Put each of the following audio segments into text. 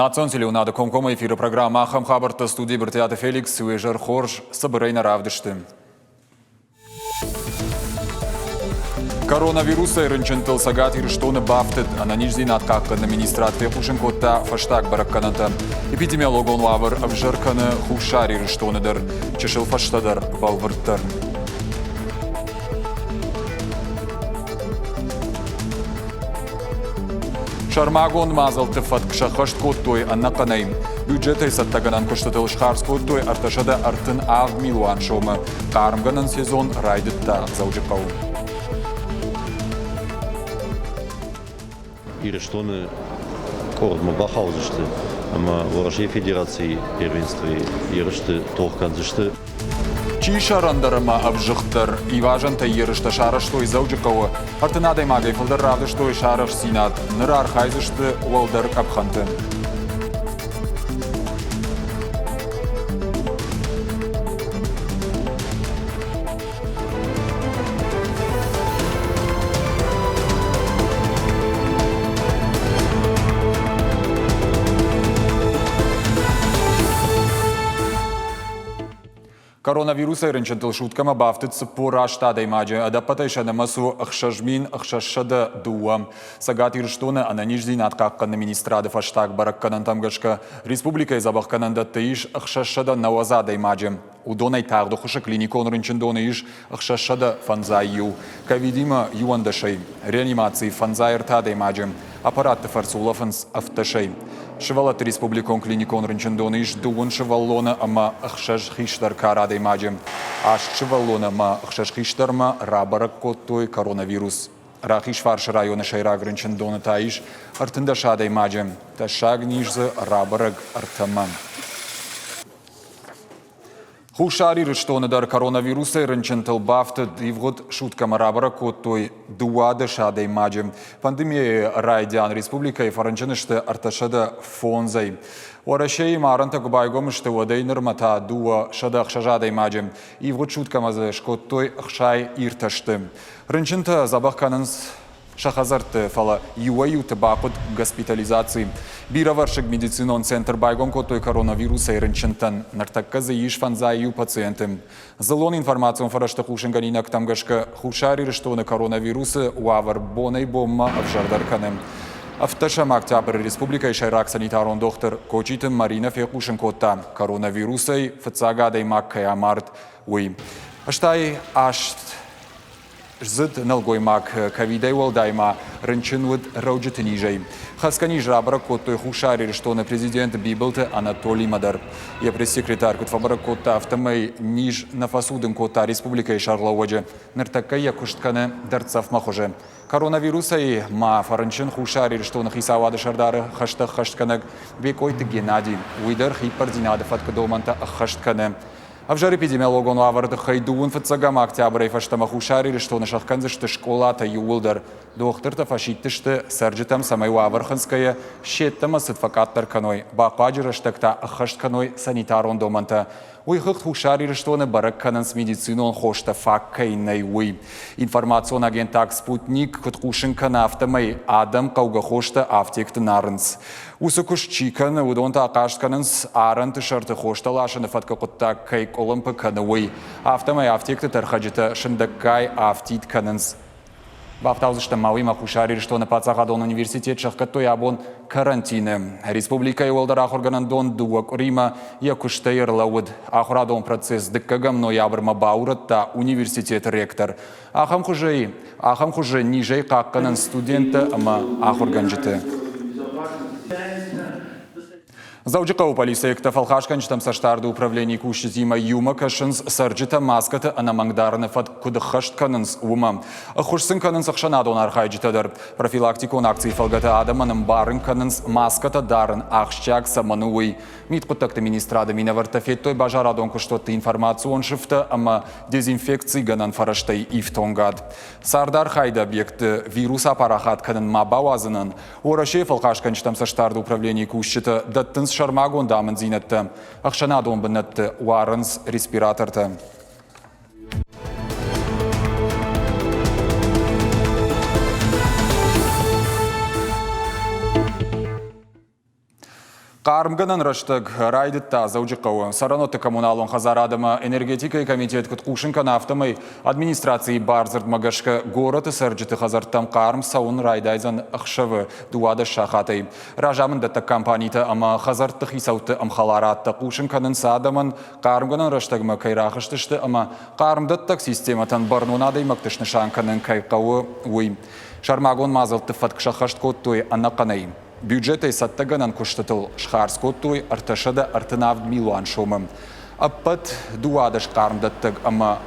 Национ телеунады комкома эфиры программа Ахам Хабарта студии Бертиаты Феликс Уэжер Хорж Сабырейна Равдышты. Коронавируса ирынчын тылсагат ирыштоны бафтыд, ананижзин аткаққыны министратве хушынкотта фаштаг баракканата. Эпидемиологон лавыр абжырканы хушар ирыштоныдыр, чешыл фаштадыр балвырттыр. Шармагон мазал тыфат кшахашт коттой аннақанай. Бюджеты саттаганан кыштытыл шхарс коттой арташада артын ав милуан шомы. Қарымганан сезон райдытта заужықау. Ирыштоны кордма бахаузышты, ама Ворожей Федерации первенстве ирышты тоққанзышты. Чи шарандарыма абжықтыр, иважанта ерышты шарыштой заужықауы. Артынадай магай фылдар равдыштой шарыш синат, ныр архайзышты уалдар капханты. Коронавируса ирынчынтыл шуткама бафтыт сыппура штада имаджи, адаппатай шанамасу ахшажмин ахшашшада дуа. Сагат ирыштоны ананижзин аткаққаны министрады фаштаг баракканан тамгашка. Республика изабаққананда тыиш ахшашшада навазада имаджи. Удонай тағды құшы клиникон рынчындоны иш ахшашшада фанзай ю. Ковидима юандашай. Реанимации фанзай ртада имаджи. Аппарат фарсулафанс автошай. Шывалат республикон клиникон рынчындоны иш дуын шываллона ама ахшаш хиштар карада имаджи. Аш шываллона ама ахшаш хиштарма рабарак коттой коронавирус. Рахиш фарш районы шайраг рынчындоны таиш артында шада имаджи. Ташаг нижзы рабарак артаман. Хушари рыштоныдар коронавируса ирынчынтыл бафты дивгот шуткама рабара коттой дуады шада имаджи. Пандемия райдян республика и фаранчынышты арташада фонзай. Орашей маранта губайгомышты вадайныр мата дуа шада ахшажада имаджи. Ивгот шуткамазы шкоттой ахшай ирташты. Рынчынты забахканынс шахазарты фала юаюты бапыт госпитализации. Бираваршык медицинон центр байгом коттой коронавируса ирынчынтан. Нартакказы иш фанзаю пациентым. Зелон информацион фарашты хушынганинак тамгашка хушари рыштоны коронавирусы уавар бонай бомма авжардарканым. Автошам октябрь республика и шайрак санитарон доктор Кочитым Марина Фехушин котта. Коронавирусой фацагадай маккай амарт уй. Аштай ашт Зыд налгой мак ковидай уалдайма рынчынвуд рауджиты нижай. Хаскани жрабара коттой хушари рыштоны президент Бибылты Анатолий Мадар. Я пресс-секретарь кутфабара котта автомей ниж нафасудын котта республика и шарлауаджи. Ныртаккай якуштканы дарцав махоже. Коронавируса и ма фаранчын хушари рыштоны хисавады шардары хаштах хаштканак бекойты Геннадий. Уйдар хиппардинады фаткадоманта хаштканы. Авжар эпидемиологон лаварды хайдуын фатсагама октябрь фаштама хушари рыштоны шахканзышты школата юылдар. Доктор-то фашиттышты сарджитам самай лаварханская щеттама садфакаттар каной. Бақпаджира штакта ахаштканой санитарон доманта. Уйхыхт хушари рыштоны баракканан с медицинон хошта факкайнай уй. Информацион агентак спутник кутхушинкана автомай адам кауга хошта автекты нарынс. Усукуш чикан удонта акаштканынс аранты шарты хошта лашыны фатка кутта кайк олымпы кануй. Автомай автекты тархаджита шындаккай автит канынс. Бафтаузышты мауима хушари рыштоны пацахадон университет шахкаттой абон карантины. Республика и уолдар ахурганан дон дуак Рима якуштайр лауд. Ахурадон процесс дыккагам ноябрма бауратта университет ректор. Ахам хуже нижей қаққанын студенті ама ахурганжыты. Заужықау полиция фалхашканчтам саштарды управление куши зима юма кашынс сарджита маската анамаңдарыны фат кудыхаштканынс ума. Хушсын канынс ақшанадон архайджитадар. Профилактикон акции фалгата адаманым барын канынс маската дарын ақшчак самануй. Мит кутакты министрада минавартафеттой бажарадон куштотты информацион шифта, ама дезинфекции ганан фараштай ифтонгад. Сардар хайда объекты вируса парахат канын мабауазынан. Орашей фалхашканчтам саштарды управление кушчита даттын шармагон дамын зинетті. Ақшанадон бінетті уарынс респираторты. Қарымғынан раштық райдытта зауджы қауы. Сараноты коммуналын хазарадымы энергетика комитет күткушынка нафтымай администрации барзырд мағашқы гораты сәрджіті хазарттам қарым сауын райдайзан ақшывы дуады шақатай. Ражамындатты компанийті ама хазарттық исауты амхаларатты қушынканын садымын қарымғынан раштығымы кайрақыштышты ама қарымдаттық систематан барнунадай мақтышны шанканын кайқауы уй. Шармагон мазылты фаткшақашт коттой аннақанай. Бюджеты саттаганан куштатыл шхарскоттуй арташада артынавд милуан шумым. Аппат дуадыш қарымдаттыг ама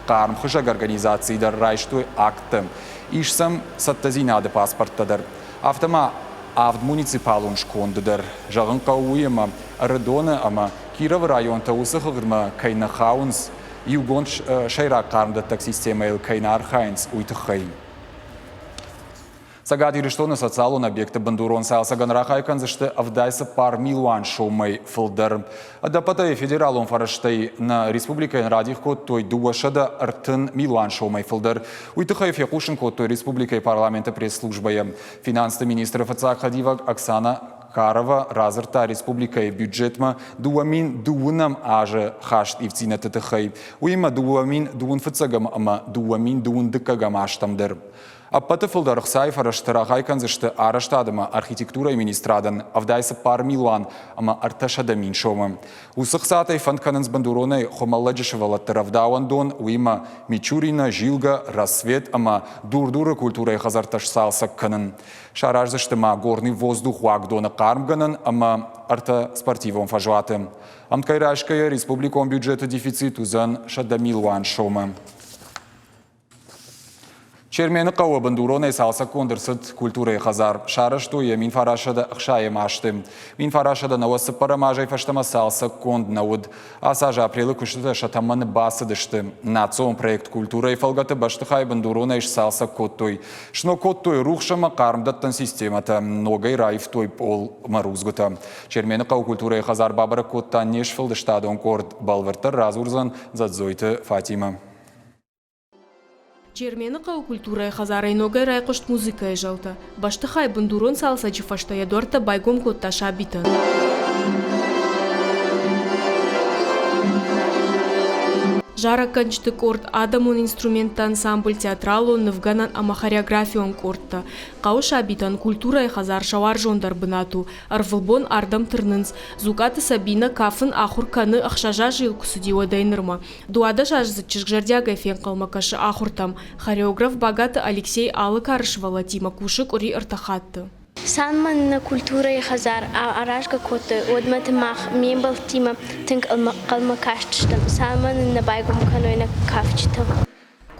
қарымхышаг организацийдар райштуй акты. Ишсам саттазинады паспорттадар. Автома авд муниципалун шкондыдар. Жағын қауыйыма Ардоны ама Киров районта усықығырма кайна хаунс. Югон шайра қарымдаттық система кайна архайнс уйтықай. Сагад ириштоны социалун объекты бандурон салсаган рахайканзышты авдайсы пар милуан шоумай фылдар. Адапатай федералун фараштай на республикайн радих код той дуашада артын милуан шоумай фылдар. Уйтыхай фекушин код той республикай парламента пресс-службая. Финансты министры ФЦА Хадива Оксана Карова разырта республикай бюджетма дуамин дуунам аже хашт ивцина тытыхай. Уйма дуамин дуун ФЦАгам ама дуамин дуун дыкагам аштамдыр. Аппаты фылдарық сайф араштырақ айканзышты араштадыма архитектура и министрадан авдайсы пар милуан ама арташада миншомы. Усық сатай фантканынс бандуронай хомалладжышывала таравдауан дон уима Мичурина, Жилга, Рассвет ама дурдуры культурай хазарташ салсак канын. Шаражзыштыма горный воздух уагдона кармганын ама арта спортивом фажуаты. Амкайрашкая республиком бюджета дефицит узан шада милуан шомы. Чермені қауы бандуронай салса кондырсыд культурай хазар. Шарыштуя мин фарашада ақшайым ашты. Мин фарашада науасы парамажай фаштама салса конд науд. Асажа апрелы күшті шатаманы басыдышты. Национ проект культурай фалгаты баштыхай бандуронай салса кодтой. Шно кодтой рухшама қарымдаттан системата. Ногай райф той пол марузгута. Чермені қау культурай хазар бабара кодтан нешфылдыштадон корд балвыртар разурзан задзойты Фатима. Чермені қау культурай хазарай ногай райқышт музыкай жалты. Баштыхай бандурон салса жифашта ядорта байгом котташа битан. Жара канчты корт адамун инструментта ансамбль театралу навганан ама хореографион кортта. Қауша битан культурай хазар шавар жондар бынату. Арвылбон ардам тырнынс. Зукаты Сабина кафын ахур каны ақшажа жил кусудиwa дайнырма. Дуада жажзычыш жардяга фен қалмакашы ахуртам. Хореограф багаты Алексей Алы Карышвала Тима Кушык ури артахатты. Санман на культура и хазар, а аражга коты, одмат мах, мембал тима, тинг алмакаштам, санман на байгум каной на кафчитам.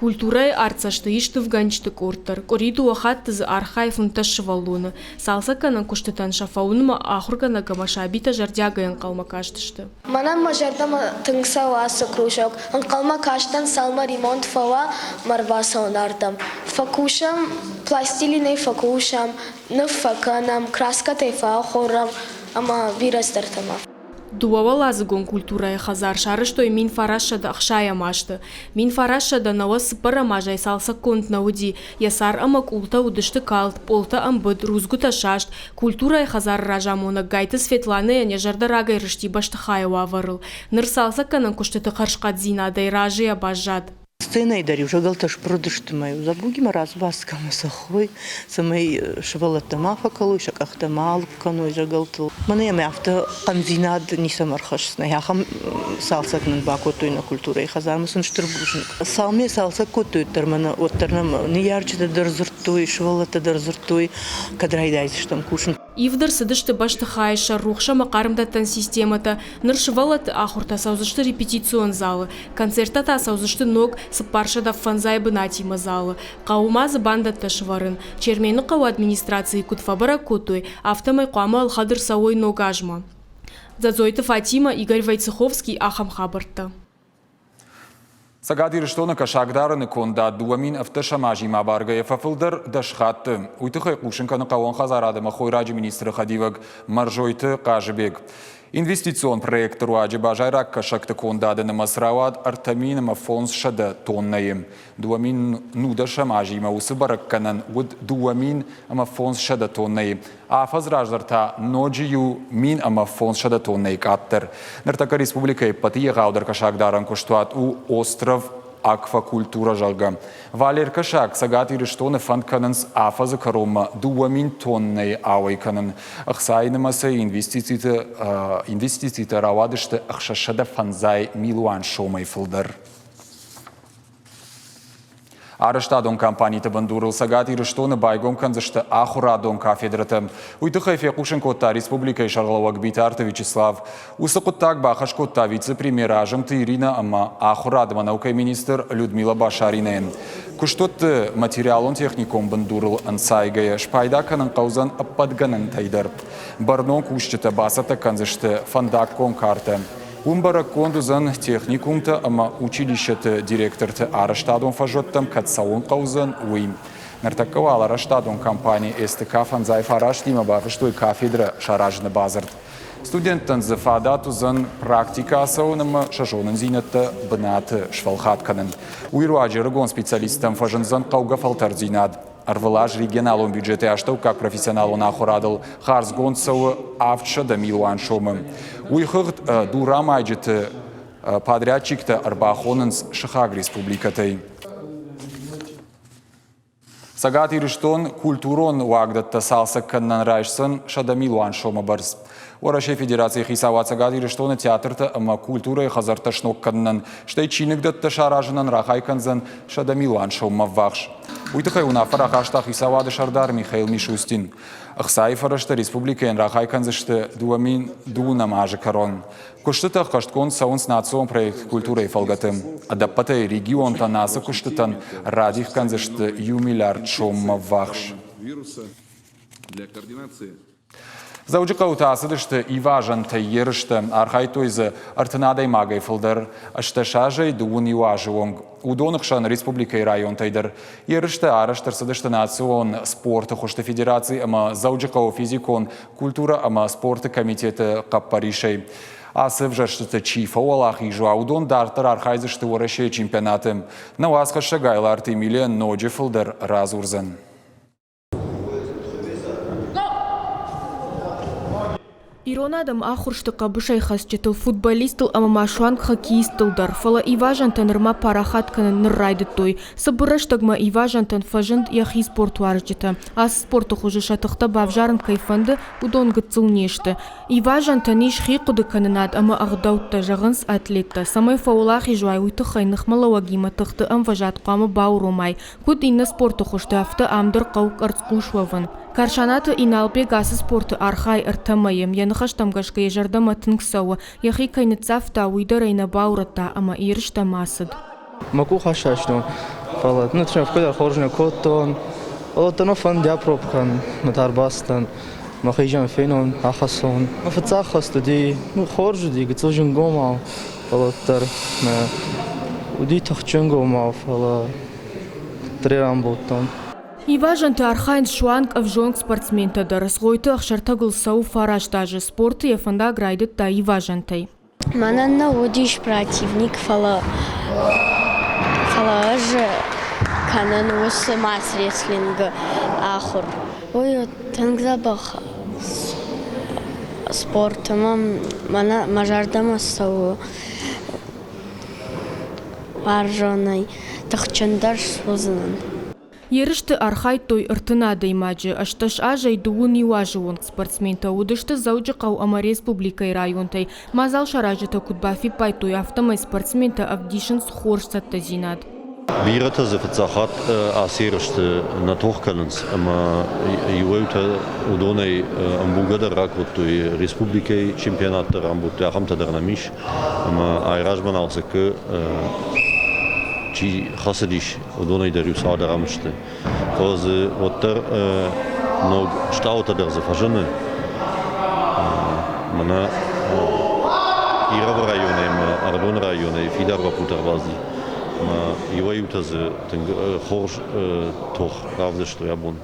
Культурай арцашты ишты вганчты корттар, кориту ахатты за архайфын ташшывалуны, салсакана куштытан шафаунма ахургана гамашабита жардягаен калмакаштышты. Манан мажардам тыңсау асы кружок, он калмакаштан салма ремонт фала марваса онардам. Факушам, пластилиной факушам, нафаканам, краскатой фаохорам, ама вирастартама. Дуавала загон культурай хазар шарыштой мин фарашада ахшая машты. Мин фарашада науасы парамажай салса конт науди. Ясар амак улта удышты калт, полта амбыд, рузгута шашт. Культурай хазар ражамона гайты Светланы яне жардарагай рышти баштыхая ваварыл. Ныр салса канан куштыты харшкат зинадай ражия бажат. Сцена и дарю, жагалта продышты мою. Забугима разбаскама сахой, самой швалата факалу, шакахта малк каной жагалтал. Мане яме авто канзинад не самархашсна. Я хам салсак нан бакотуй на культура и хазармасын штырбушник. Салме салсак котуй термана оттернам не ярче дырзыртуй, швалата дырзыртуй, кадрайдайс там кушин. Ивдар сыдышты баштыхай шаррухша макарымдаттан системата, ныр швалат ахурта саузышты репетицион залы, концертата саузышты ног сыпаршада фанзай бынатима залы, қаумазы бандатта шварын, чермені қау администрации кутфабара котуй, автомай қуама алхадыр сауой ногажма. Дзадзойты Фатима, Игорь Войцеховский, Ахам Хабарта. Сагад ириштоны кашагдарын конда дуамин автошамажи мабарга ефафылдар дашхатты. Уйтыхай кушынканы қауын хазарадыма хойраджи министры Хадиваг маржойты қажыбек. Инвестицион проект руаджи бажайрак кашакты кондады намасравад артаминама фонс шада тоннаем. Дуамин нудашам ажима усыбаракканан уд дуамин ама фонс шада тоннаем. Афаз раждарта ноджию мин ама фонс шада тоннаи каттер. Нартака республика и патия гаудар кашакдаран куштуат у остров аквакультура жалга. Валер кашак сагат ириштоны фанкананс афазы карома дуамин тоннай ауайканан. Ахсайнамаса инвестицита равадышты ахшашада фанзай милуан шомай фылдар. Араштадон компании бандурыл сагат ириштоны байгом канзышты ахурадон кафедрата. Уйтыхай фекушен котта республика и шаргалавак битарта Вячеслав. Усакоттак бахаш котта вице-премьер ажамты Ирина ама ахурадма наукай министр Людмила Башаринен. Куштотты материалон техником бандурыл ансайгая шпайдаканын каузан аппадганын тайдар. Барнон кушчыта басата канзышты фандаккон карта. Умбара кондузан техникумта, ама училището директорты Араштадон фажоттам катсаун каузан уим. Нартакавал Араштадон компании СТК фанзай фараштима бафештой кафедра шаражны базарт. Студенттан зафадату зан практика асаунама шашонын зинатта бынаты швалхатканын. Уируаджи рыгон специалистам фажынзан кауга фалтар зинад. Арвалаж регионалон бюджеты аштау как профессионалон ахурадал харсгонцау авча да милуан шомым. Уйхыгт дурамайджеты подрядчикта арбахонынс шахаг республикатай. Сагат ириштон культурон уагдатта салсакканнан райшсан шада милуан шома барс. Орашей Федерации хисават сагат ириштоны театрта ама культура и хазарта шнокканнан. Штай чиныгдатта шаражынан рахайканзан шада милуан шома вахш. Уйтыхай унафара хаштах хисавады шардар Михаил Мишустин. Ахсай фарашта республика ен рахайканзышты дуамин дуунам ажы карон. Куштытах кашткон саунс национ проект культура и фалгатым. Адаппатай регион танаса куштытан радих канзышты юмилярд шома вахш. Для координации. Зауджика утасыдышты иважанты ерышты архайтойзы артынадай магай фылдар, ашташажай дуун иважуонг. Удонықшан республика и район тайдар. Ерышты араштырсыдышты национ спорты хушты федерации, ама зауджика физикон культура, ама спорты комитеты каппаришей. Асыв жашты чифа олах ижу, аудон дартар архайзышты орашей чемпионаты. На уасхаша гайларты милион ноджи фылдар разурзан. Иронадам ахуршты қабышай хасчетыл футболистыл амамашуан хоккеистылдар. Фала иважантан рма парахатканы ныррайды той. Сабырыштагма иважантан фажынд яхи спортуаржыта. Ас спорту хужы шатықта бавжарын кайфанды удон гыцыл нешті. Иважантан иш хиқуды канынад ама ағдаутта жағынс атлетта. Самай фаулахи жуай уйтықай нықмалауагима тықты амважат қамы баурумай. Куд инна спорту хушты афты амдыр қаук арцкушвавын. Каршанаты иналбе гасы спорты архай артамайым. Янхаштамгашка ежардама тынксауы. Яхи кайныцафта уйдарайна баурата, ама ирышта масыд. Маку хашашно. Фала, ну трем вкодар хоржня коттон. Олотано фан дяпропкан, матарбастан. Махайжан фенон, ахасон. Мафацаха студи, ну хоржу ди, гцожин гомал. Фалотар, уди тахчун гомал, фала. Трерамботон. Иважанты архайн шуанг авжонг спортсмента да расгойты ахшартагыл сау фараж даже спорты яфанда грайдыт да иважантай. Мананна одиш противник фала же канан ус мас реслинга ахур. Ой, тангзабах спортом мана мажардама сау варжонай тахчандар сузынан. Ерышты архай той ыртынады имаджы, ашташ ажай дуун иважуон спортсмента удышты зауджықау ама республика и районтай. Мазал шаражыта кудбафи пайтой автомай спортсмента авдишын схоршсатта зинад. Вирата зафицахат асирышты на тохканынс, ама юэлта удонай амбугада раквотой республикой чемпионатта рамбуты ахамтадар намиш, ама айражман алсыкы чи хасадиш удонай дарюс адарамышты. Козы оттар ног штаутадер зафажаны. Мана Ирав районе, Ардон районе, Фидарва путарбази. Иваютазы хорш тох равды что я бон.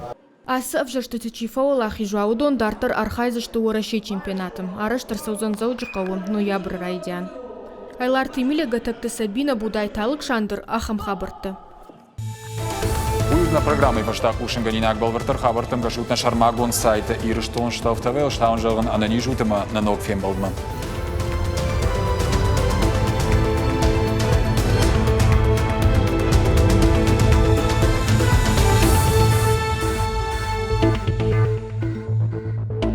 Асы авжашты течифаула хижуаудон дартар архайзышты уараши чемпионатым. Араштар саузан зауджықауы ноябрь райдян. Айлар тимиле гатакты Сабина Будайталық шандыр ахам хабыртты. Уюзна программы ваштах ушинганинак балвартар хабартым гашутна шармагон сайта ирыштон штафтавел штаунжалган анани жутыма на ног фембалдма.